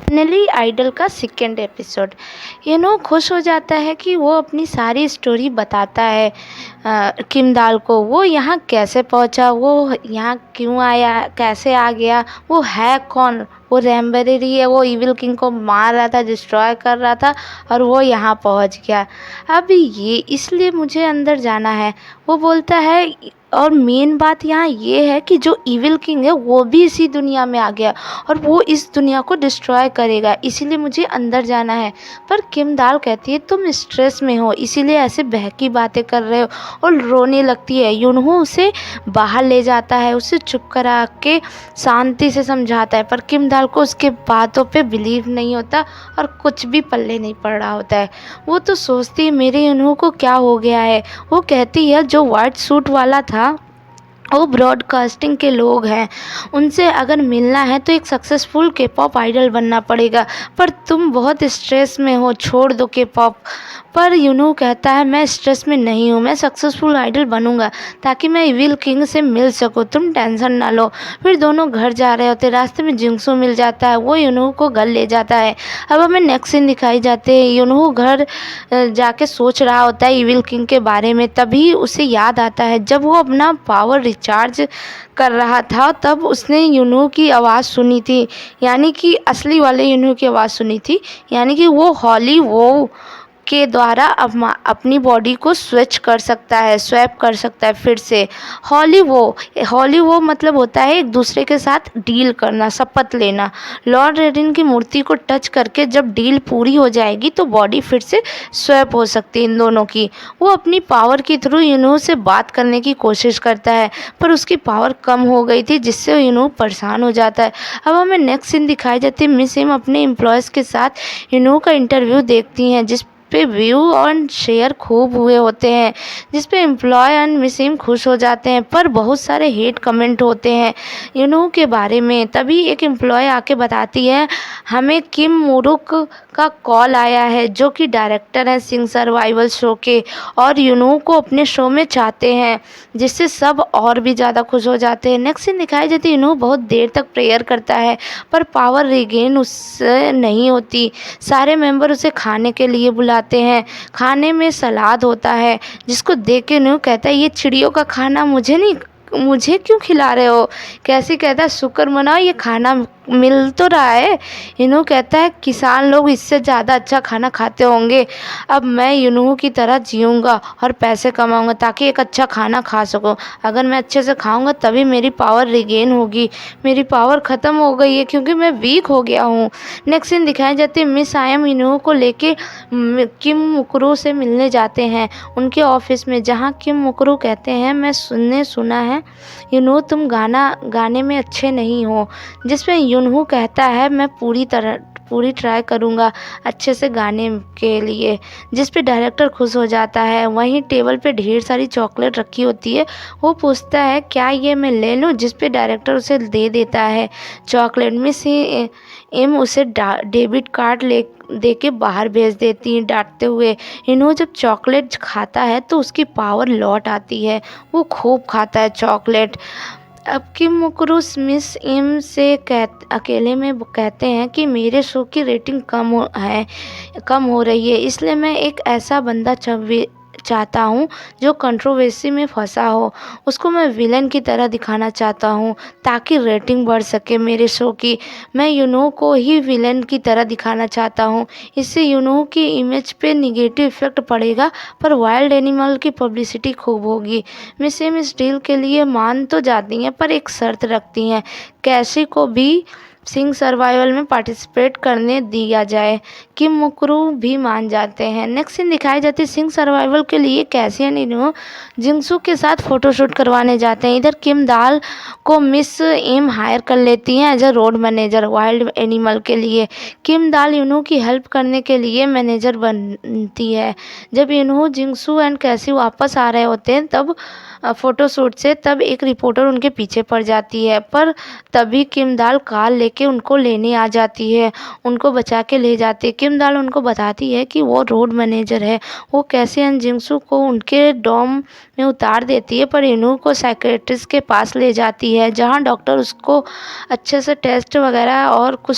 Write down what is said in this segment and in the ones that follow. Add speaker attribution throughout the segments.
Speaker 1: Finally idol का second episode खुश हो जाता है कि वो अपनी सारी स्टोरी बताता है किम दाल को। वो यहाँ कैसे पहुँचा, वो यहाँ क्यों आया, कैसे आ गया, वो है कौन। वो रैम्बेरी है, वो इविल किंग को मार रहा था, डिस्ट्रॉय कर रहा था और वो यहाँ पहुँच गया। अब ये इसलिए मुझे अंदर जाना है, वो बोलता है। और मेन बात यहाँ ये है कि जो इविल किंग है वो भी इसी दुनिया में आ गया और वो इस दुनिया को डिस्ट्रॉय करेगा, इसीलिए मुझे अंदर जाना है। पर किम दाल कहती है तुम स्ट्रेस में हो इसीलिए ऐसे बहकी बातें कर रहे हो, और रोने लगती है। यूनहो उसे बाहर ले जाता है, उसे चुप करा के शांति से समझाता है, पर किम दाल को उसके बातों पे बिलीव नहीं होता और कुछ भी पल्ले नहीं पड़ रहा होता है। वो तो सोचती है मेरे यूनहो को क्या हो गया है। वो कहती है जो वाइट सूट वाला था वो ब्रॉडकास्टिंग के लोग हैं, उनसे अगर मिलना है तो एक सक्सेसफुल के पॉप आइडल बनना पड़ेगा, पर तुम बहुत स्ट्रेस में हो, छोड़ दो के पॉप। पर यूनू कहता है मैं स्ट्रेस में नहीं हूँ, मैं सक्सेसफुल आइडल बनूंगा ताकि मैं इविल किंग से मिल सकूँ, तुम टेंशन ना लो। फिर दोनों घर जा रहे होते, रास्ते में जिंक्सू मिल जाता है, वो यूनू को घर ले जाता है। अब हमें नेक्स्ट सीन दिखाई जाते हैं, यूनू घर जाके सोच रहा होता है इविल किंग के बारे में। तभी उसे याद आता है जब वो अपना पावर रिचार्ज कर रहा था तब उसने यूनू की आवाज़ सुनी थी, यानी कि असली वाले यूनू की आवाज़ सुनी थी, यानी कि वो हॉली वो के द्वारा अपनी बॉडी को स्विच कर सकता है, स्वैप कर सकता है फिर से। हॉली वो मतलब होता है एक दूसरे के साथ डील करना, शपथ लेना। लॉर्ड रेडिन की मूर्ति को टच करके जब डील पूरी हो जाएगी तो बॉडी फिर से स्वैप हो सकती है इन दोनों की। वो अपनी पावर के थ्रू यूनू से बात करने की कोशिश करता है, पर उसकी पावर कम हो गई थी जिससे यूनू परेशान हो जाता है। अब हमें नेक्स्ट सीन दिखाई जाती है, मिस एम अपने एम्प्लॉयज़ के साथ यूनू का इंटरव्यू देखती हैं जिस पे व्यू और शेयर खूब हुए होते हैं, जिस पे एम्प्लॉय एंड मिस एम खुश हो जाते हैं, पर बहुत सारे हेट कमेंट होते हैं यूनू के बारे में। तभी एक एम्प्लॉय आके बताती है हमें किम मुरुक का कॉल आया है जो कि डायरेक्टर हैं सिंग सर्वाइवल शो के, और यूनू को अपने शो में चाहते हैं, जिससे सब और भी ज़्यादा खुश हो जाते हैं। नेक्स्ट सीन दिखाई जाती है यूनू बहुत देर तक प्रेयर करता है पर पावर रिगेन उससे नहीं होती। सारे मेंबर उसे खाने के लिए बुलाते हैं, खाने में सलाद होता है जिसको देख के यूनू कहता है ये चिड़ियों का खाना मुझे क्यों खिला रहे हो। कैसे कहता है शुक्र मनाओ ये खाना मिल तो रहा है। यूनू कहता है किसान लोग इससे ज़्यादा अच्छा खाना खाते होंगे, अब मैं यूनू की तरह जीऊँगा और पैसे कमाऊँगा ताकि एक अच्छा खाना खा सकूँ। अगर मैं अच्छे से खाऊँगा तभी मेरी पावर रिगेन होगी, मेरी पावर ख़त्म हो गई है क्योंकि मैं वीक हो गया हूँ। नेक्स्ट सीन दिखाई जाती है मिस आयम यूनू को लेके किम मुकरू से मिलने जाते हैं उनके ऑफिस में, जहाँ किम मुकरू कहते हैं मैं सुना है यूनू तुम गाने में अच्छे नहीं हो, जिसमें यूनू कहता है मैं पूरी ट्राई करूँगा अच्छे से गाने के लिए, जिस पे डायरेक्टर खुश हो जाता है। वहीं टेबल पे ढेर सारी चॉकलेट रखी होती है, वो पूछता है क्या ये मैं ले लूँ, जिस पे डायरेक्टर उसे दे देता है चॉकलेट। मिस एम उसे डेबिट कार्ड दे के बाहर भेज देती हैं डांटते हुए। इन्हों जब चॉकलेट खाता है तो उसकी पावर लौट आती है, वो खूब खाता है चॉकलेट। अब किम मुकरुस मिस एम से अकेले में कहते हैं कि मेरे शो की रेटिंग कम हो रही है, इसलिए मैं एक ऐसा बंदा चाहता हूँ जो कंट्रोवर्सी में फंसा हो, उसको मैं विलन की तरह दिखाना चाहता हूँ ताकि रेटिंग बढ़ सके मेरे शो की। मैं यूनो को ही विलन की तरह दिखाना चाहता हूँ, इससे यूनो की इमेज पे निगेटिव इफेक्ट पड़ेगा पर वाइल्ड एनिमल की पब्लिसिटी खूब होगी। मिस एम इस डील के लिए मान तो जाती हैं पर एक शर्त रखती हैं, कैसी को भी सिंग सर्वाइवल में पार्टिसिपेट करने दिया जाए। किम मुकरू भी मान जाते हैं। नेक्स्ट सीन दिखाई जाती है सिंग सर्वाइवल के लिए कैसी एंड जिंगसू के साथ फोटोशूट करवाने जाते हैं। इधर किम दाल को मिस एम हायर कर लेती हैं as a road manager wild animal के लिए। किम दाल यूनू की हेल्प करने के लिए मैनेजर बनती है। जब यूनू जिंगसू एंड कैसी वापस आ रहे होते हैं तब फोटोशूट से, तब एक रिपोर्टर उनके पीछे पड़ जाती है, पर तभी किम दाल कार लेके के उनको लेने आ जाती है, उनको बचा के ले जाती है। किम दाल उनको बताती है कि वो रोड मैनेजर है, वो कैसे अन जिंगसू को उनके डॉर्म में उतार देती है, पर इन्हू को साइकियाट्रिस्ट के पास ले जाती है, जहाँ डॉक्टर उसको अच्छे से टेस्ट वगैरह और कुछ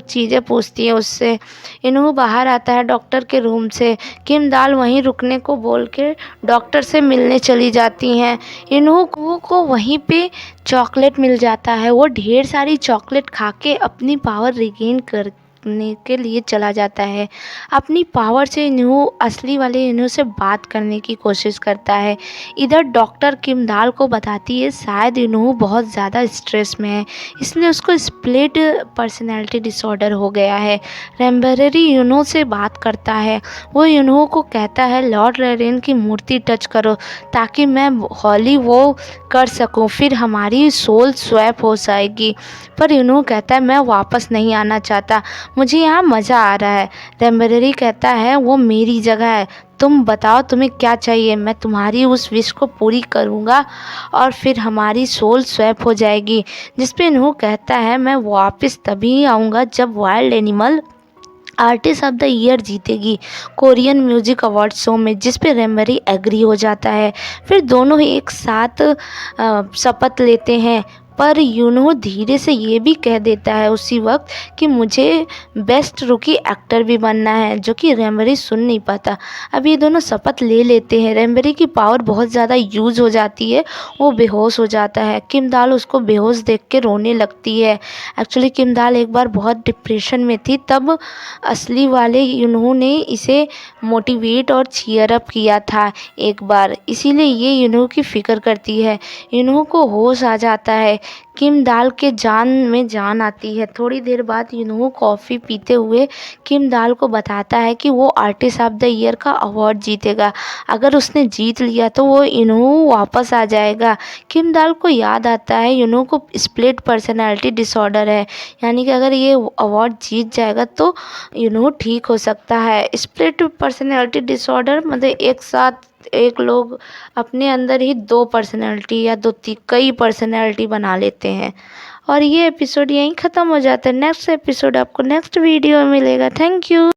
Speaker 1: चीज़ें पूछती है उससे। इन्हू बाहर आता है डॉक्टर के रूम से। किम दाल वहीं रुकने को बोल के डॉक्टर से मिलने चली जाती हैं। इन्हू को वहीं पे चॉकलेट मिल जाता है। वो ढेर सारी चॉकलेट खा के अपनी पावर रिगेन करने के लिए चला जाता है। अपनी पावर से इन्हू असली वाले इन्हू से बात करने की कोशिश करता है। इधर डॉक्टर किम दाल को बताती है शायद इन्हू बहुत ज़्यादा स्ट्रेस में है, इसलिए उसको स्प्लिट पर्सनैलिटी डिसऑर्डर हो गया है। रेम्बरेरी यूनो से बात करता है। वो यूनो को कहता है लॉर्ड रेरेन की मूर्ति टच करो ताकि मैं हॉली वो कर सकूं, फिर हमारी सोल स्वैप हो जाएगी। पर यूनो कहता है मैं वापस नहीं आना चाहता, मुझे यहाँ मज़ा आ रहा है। रेम्बरेरी कहता है वो मेरी जगह है, तुम बताओ तुम्हें क्या चाहिए, मैं तुम्हारी उस विश को पूरी करूँगा और फिर हमारी सोल स्वैप हो जाएगी। जिस पे इन्हू कहता है मैं वापस तभी आऊँगा जब wild animal artist of the year जीतेगी कोरियन म्यूजिक अवार्ड शो में, जिस पे रेम्बरी एग्री हो जाता है। फिर दोनों एक साथ शपथ लेते हैं, पर यूनो धीरे से ये भी कह देता है उसी वक्त कि मुझे बेस्ट रुकी एक्टर भी बनना है, जो कि रेम्बरी सुन नहीं पाता। अब ये दोनों शपथ ले लेते हैं। रेम्बरी की पावर बहुत ज़्यादा यूज़ हो जाती है, वो बेहोश हो जाता है। किम दाल उसको बेहोश देख के रोने लगती है। एक्चुअली किम दाल एक बार बहुत डिप्रेशन में थी, तब असली वाले इन्होंने इसे मोटिवेट और चीयर अप किया था एक बार, इसीलिए ये इन्हों की फ़िक्र करती है। इन्हों को होश आ जाता है। किम दाल के जान में जान आती है। थोड़ी देर बाद इन्हों कॉफ़ी पीते हुए किम दाल को बताता है कि वो आर्टिस्ट ऑफ द ईयर का अवार्ड जीतेगा। अगर उसने जीत लिया तो वो इन्हों वापस आ जाएगा। किम दाल को याद आता है इन्हों को स्प्लिट पर्सनैलिटी डिसऑर्डर है, यानी कि अगर ये अवार्ड जीत जाएगा तो इन्हों ठीक हो सकता है। स्प्लिट पर्सनैलिटी डिसऑर्डर मतलब एक साथ एक लोग अपने अंदर ही दो पर्सनैलिटी या कई पर्सनैलिटी बना लेते हैं। और ये एपिसोड यहीं ख़त्म हो जाता है। नेक्स्ट एपिसोड आपको नेक्स्ट वीडियो में मिलेगा। Thank you.